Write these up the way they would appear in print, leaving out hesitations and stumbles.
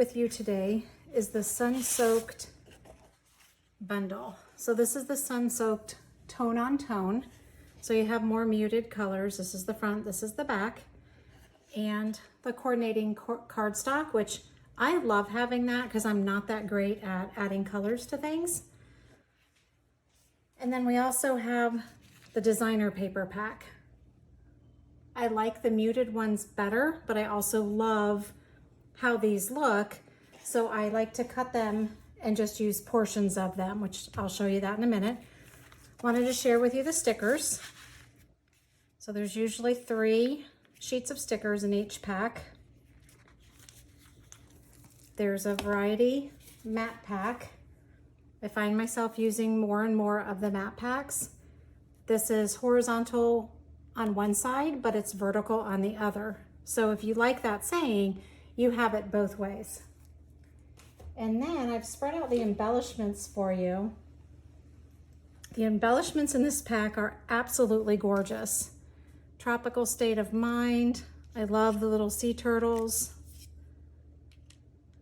with you today is the Sun-Soaked bundle. So this is the Sun-Soaked tone on tone. So you have more muted colors. This is the front, this is the back, and the coordinating cardstock, which I love having that because I'm not that great at adding colors to things. And then we also have the designer paper pack. I like the muted ones better, but I also love how these look. So I like to cut them and just use portions of them, which I'll show you that in a minute. Wanted to share with you the stickers. So there's usually 3 sheets of stickers in each pack. There's a variety matte pack. I find myself using more and more of the matte packs. This is horizontal on one side, but it's vertical on the other. So if you like that saying, you have it both ways. And then I've spread out the embellishments for you. The embellishments in this pack are absolutely gorgeous. Tropical state of mind. I love the little sea turtles.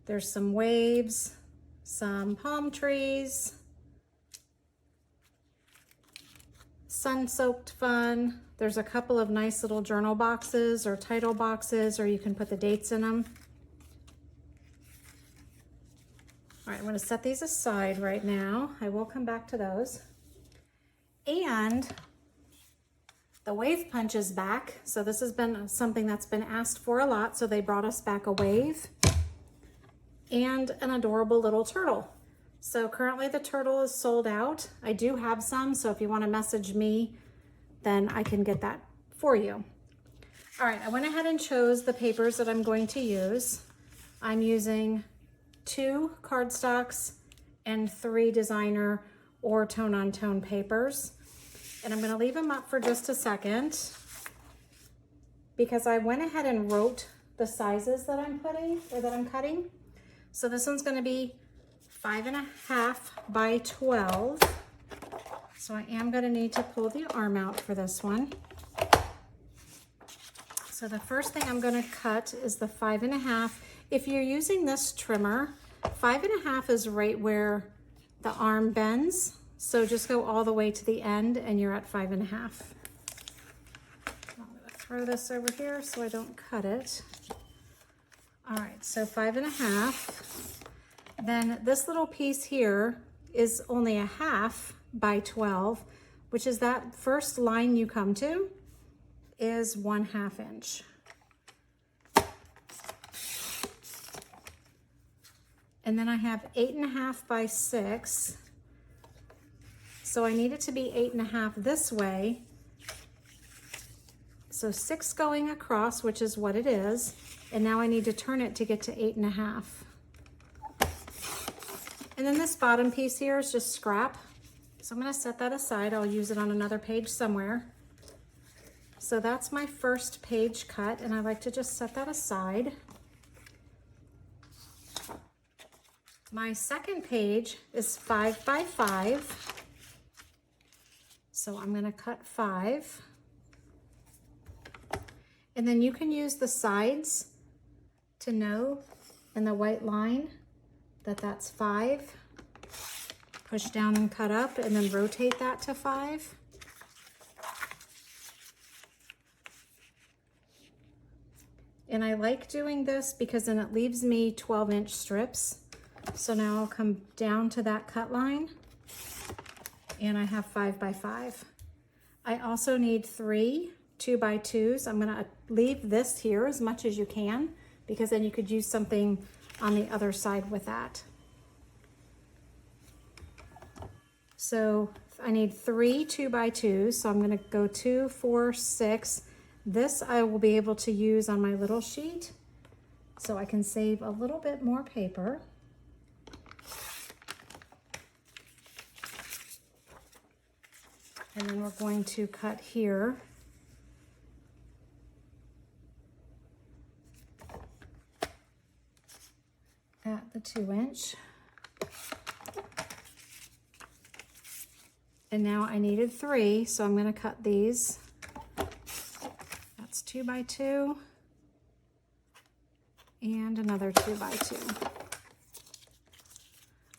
There's some waves, some palm trees, sun-soaked fun. There's a couple of nice little journal boxes or title boxes, or you can put the dates in them. All right, I'm going to set these aside right now. I will come back to those. And the wave punch is back. So this has been something that's been asked for a lot. So they brought us back a wave and an adorable little turtle. So currently the turtle is sold out. I do have some, so if you want to message me, then I can get that for you. All right, I went ahead and chose the papers that I'm going to use. I'm using 2 cardstocks and 3 designer or tone-on-tone papers. And I'm going to leave them up for just a second because I went ahead and wrote the sizes that I'm cutting. So this one's going to be 5.5 by 12. So I am going to need to pull the arm out for this one. So the first thing I'm going to cut is the 5.5. If you're using this trimmer, 5.5 is right where the arm bends. So just go all the way to the end and you're at 5.5. I'm going to throw this over here so I don't cut it. All right, so 5.5. Then this little piece here is only 1/2 by 12, which is that first line you come to is 1/2 inch. And then I have 8.5 by 6. So I need it to be 8.5 this way. So 6 going across, which is what it is. And now I need to turn it to get to 8.5. And then this bottom piece here is just scrap. So I'm going to set that aside. I'll use it on another page somewhere. So that's my first page cut, and I like to just set that aside. My second page is 5 by 5. So I'm going to cut 5. And then you can use the sides to know in the white line that that's 5. Push down and cut up and then rotate that to 5. And I like doing this because then it leaves me 12-inch strips. So now I'll come down to that cut line and I have 5 by 5. I also need 3 2x2s. I'm going to leave this here as much as you can because then you could use something on the other side with that. So I need 3 2x2s. So I'm going to go 2, 4, 6. This I will be able to use on my little sheet so I can save a little bit more paper. And then we're going to cut here. At the 2-inch. And now I needed 3, so I'm going to cut these. That's 2x2. and another 2 by 2.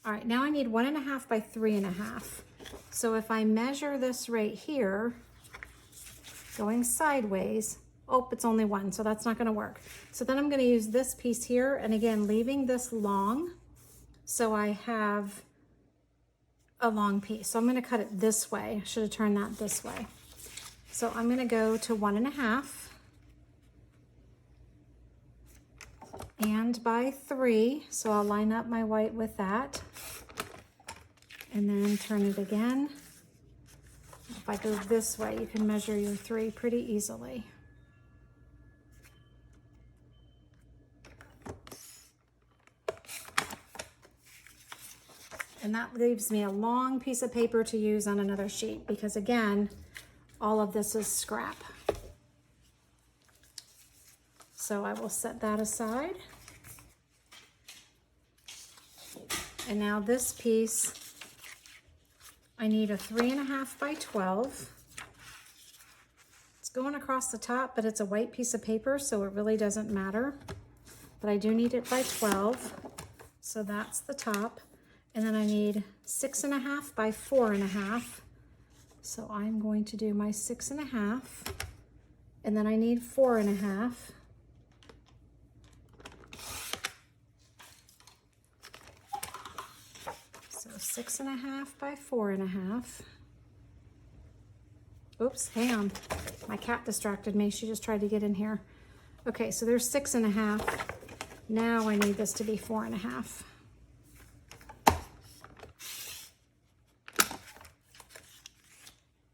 All right, now I need 1.5 by 3.5. So if I measure this right here, going sideways, oh, it's only 1, so that's not gonna work. So then I'm gonna use this piece here, and again, leaving this long, so I have a long piece. So I'm gonna cut it this way. I should have turned that this way. So I'm gonna go to 1.5 and by 3. So I'll line up my white with that and then turn it again. If I go this way, you can measure your 3 pretty easily. And that leaves me a long piece of paper to use on another sheet because again, all of this is scrap. So I will set that aside. And now this piece, I need a 3.5 by 12. It's going across the top, but it's a white piece of paper, so it really doesn't matter. But I do need it by 12, so that's the top. And then I need 6.5 by 4.5. So I'm going to do my 6.5, and then I need 4.5. So 6.5 by 4.5. Oops, hang on. My cat distracted me. She just tried to get in here. Okay, so there's 6.5. Now I need this to be 4.5.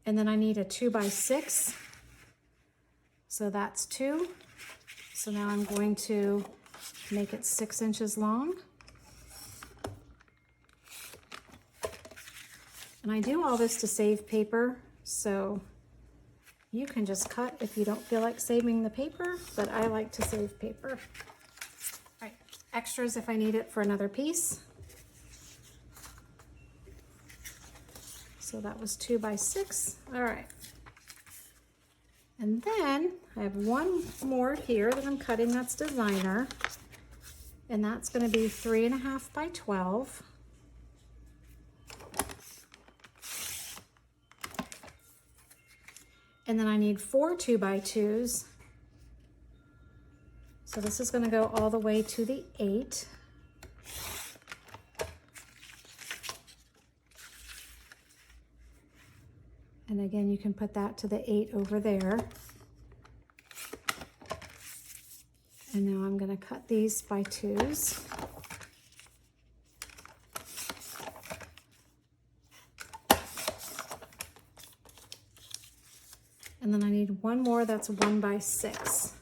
And then I need a 2 by 6. So that's 2. So now I'm going to make it 6 inches long. And I do all this to save paper, so you can just cut if you don't feel like saving the paper, but I like to save paper. All right, extras if I need it for another piece. So that was 2 by 6. All right. And then I have one more here that I'm cutting that's designer. And that's going to be 3.5 by 12. And then I need 4 2 by 2s. So this is going to go all the way to the 8. And again, you can put that to the 8 over there. And now I'm going to cut these by 2s. And then I need one more that's 1 by 6.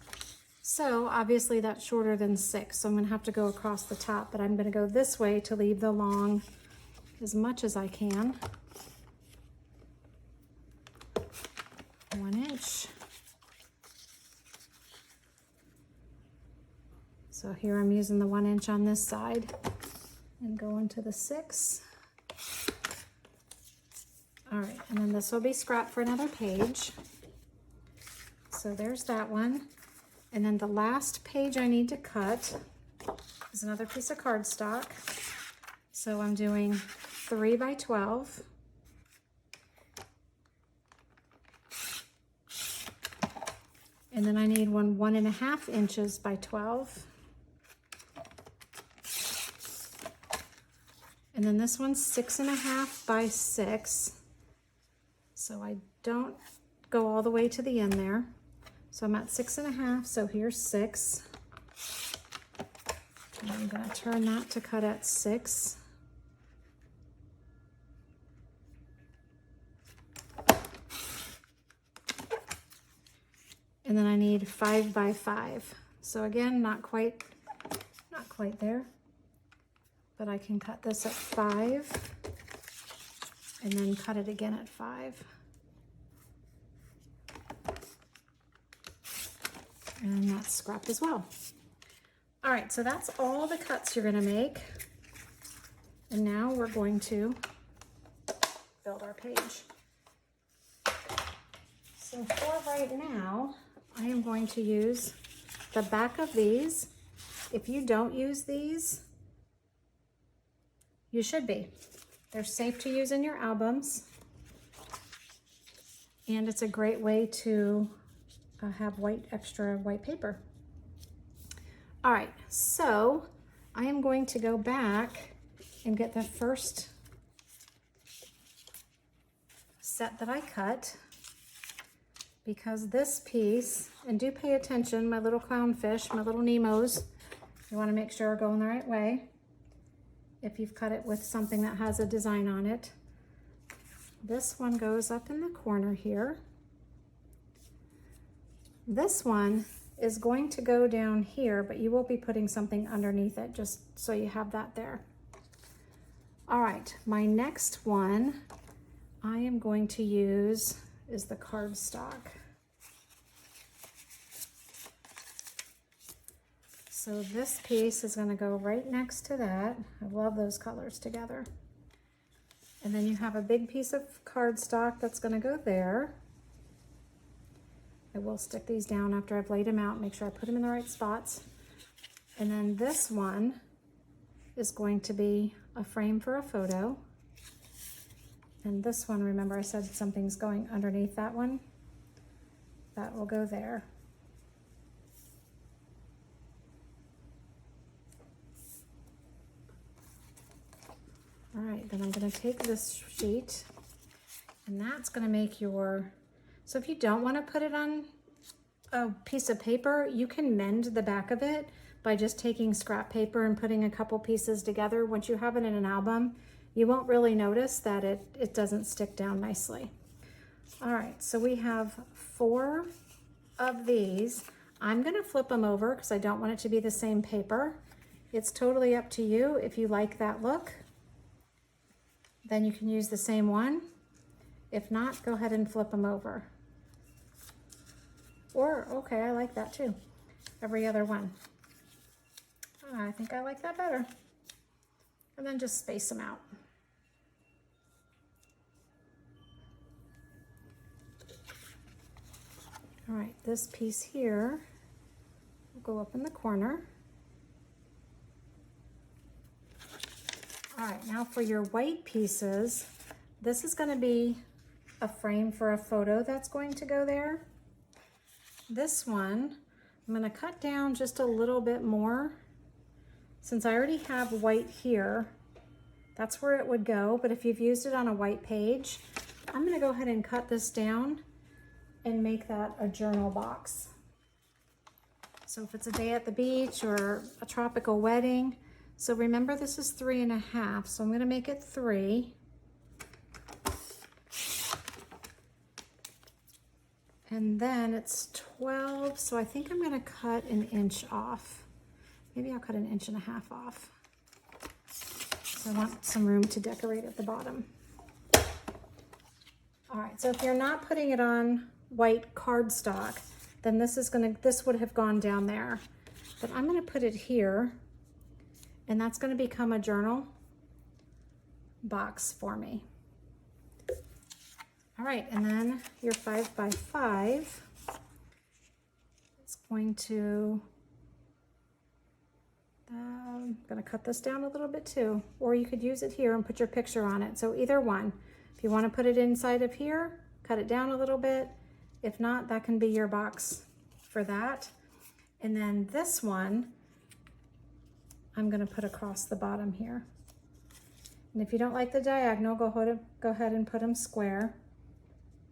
So obviously that's shorter than 6, so I'm going to have to go across the top, but I'm going to go this way to leave the long as much as I can. 1 inch. So here I'm using the 1 inch on this side and going to the 6. All right, and then this will be scrap for another page. So there's that one. And then the last page I need to cut is another piece of cardstock. So I'm doing 3 by 12. And then I need one 1.5 inches by 12. And then this one's 6.5 by 6. So I don't go all the way to the end there. So I'm at 6.5, so here's 6. And I'm going to turn that to cut at 6. And then I need 5 by 5. So again, not quite there, but I can cut this at 5 and then cut it again at 5. And that's scrap as well. All right, so that's all the cuts you're gonna make. And now we're going to build our page. So for right now, I am going to use the back of these If you don't use these, you should be. They're safe to use in your albums. And it's a great way to have extra white paper. All right, so I am going to go back and get the first set that I cut, because this piece, and do pay attention, my little clownfish, my little Nemos, you want to make sure are going the right way. If you've cut it with something that has a design on it. This one goes up in the corner here. This one is going to go down here, but you will be putting something underneath it, just so you have that there. All right, my next one I am going to use is the cardstock. So this piece is going to go right next to that. I love those colors together. And then you have a big piece of cardstock that's going to go there. I will stick these down after I've laid them out, make sure I put them in the right spots. And then this one is going to be a frame for a photo. And this one, remember I said something's going underneath that one? That will go there. All right, then I'm going to take this sheet, and that's going to make your, so if you don't want to put it on a piece of paper, you can mend the back of it by just taking scrap paper and putting a couple pieces together. Once you have it in an album, you won't really notice that it doesn't stick down nicely. All right, so we have 4 of these. I'm going to flip them over because I don't want it to be the same paper. It's totally up to you. If you like that look, then you can use the same one. If not, go ahead and flip them over. Or, okay, I like that too. Every other one. I think I like that better. And then just space them out. All right, this piece here will go up in the corner. All right, now for your white pieces, this is going to be a frame for a photo that's going to go there. This one, I'm going to cut down just a little bit more. Since I already have white here, that's where it would go. But if you've used it on a white page, I'm going to go ahead and cut this down and make that a journal box. So if it's a day at the beach or a tropical wedding, so remember this is 3.5, so I'm going to make it 3. And then it's 12, so I think I'm going to cut an inch off. Maybe I'll cut 1.5 inches off. So I want some room to decorate at the bottom. All right, so if you're not putting it on white cardstock, then this would have gone down there. But I'm going to put it here, and that's going to become a journal box for me. All right, and then your 5x5 is going to, I'm going to cut this down a little bit too, or you could use it here and put your picture on it. So either one. If you want to put it inside of here, cut it down a little bit. If not, that can be your box for that. And then this one, I'm going to put across the bottom here. And if you don't like the diagonal, go ahead and put them square.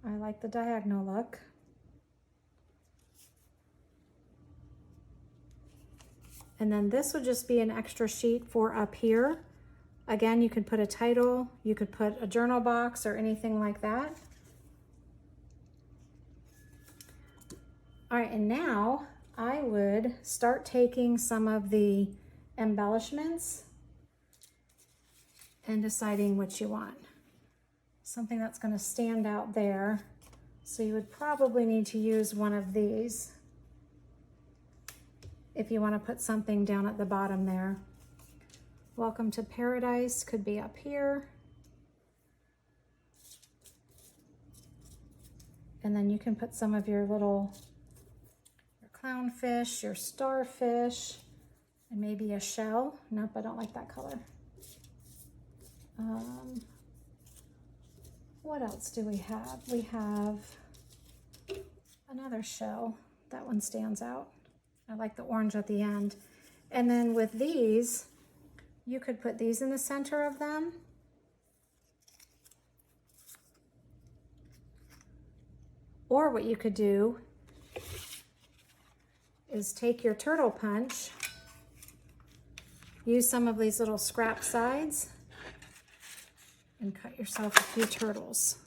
I like the diagonal look. And then this would just be an extra sheet for up here. Again, you could put a title, you could put a journal box or anything like that. All right, and now I would start taking some of the embellishments and deciding what you want. Something that's going to stand out there. So you would probably need to use one of these if you want to put something down at the bottom there. Welcome to Paradise could be up here. And then you can put some of your clownfish, your starfish, And maybe a shell. Nope, I don't like that color. What else do we have? We have another shell. That one stands out. I like the orange at the end. And then with these, you could put these in the center of them. Or what you could do is take your turtle punch, use some of these little scrap sides, and cut yourself a few turtles.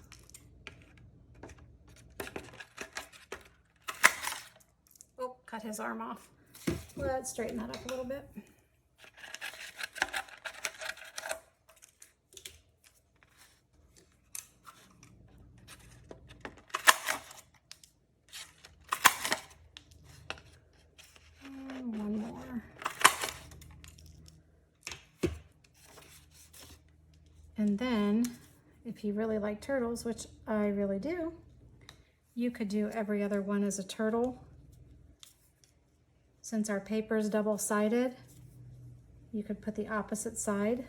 Oh, cut his arm off. Let's straighten that up a little bit. And one more. And then, if you really like turtles, which I really do, you could do every other one as a turtle. Since our paper is double-sided, you could put the opposite side.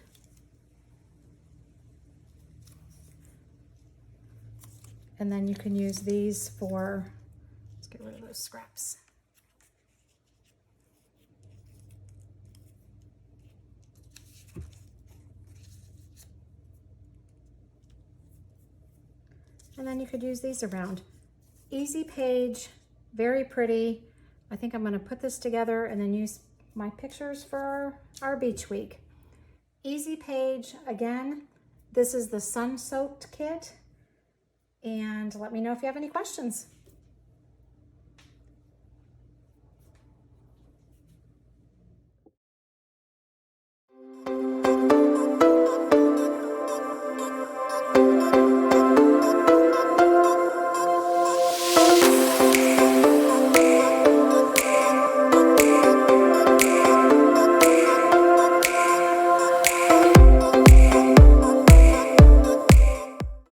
And then you can use these for, let's get rid of those scraps. And then you could use these around. Easy page, very pretty. I think I'm going to put this together and then use my pictures for our beach week. Easy page, again, this is the sun soaked kit. And let me know if you have any questions.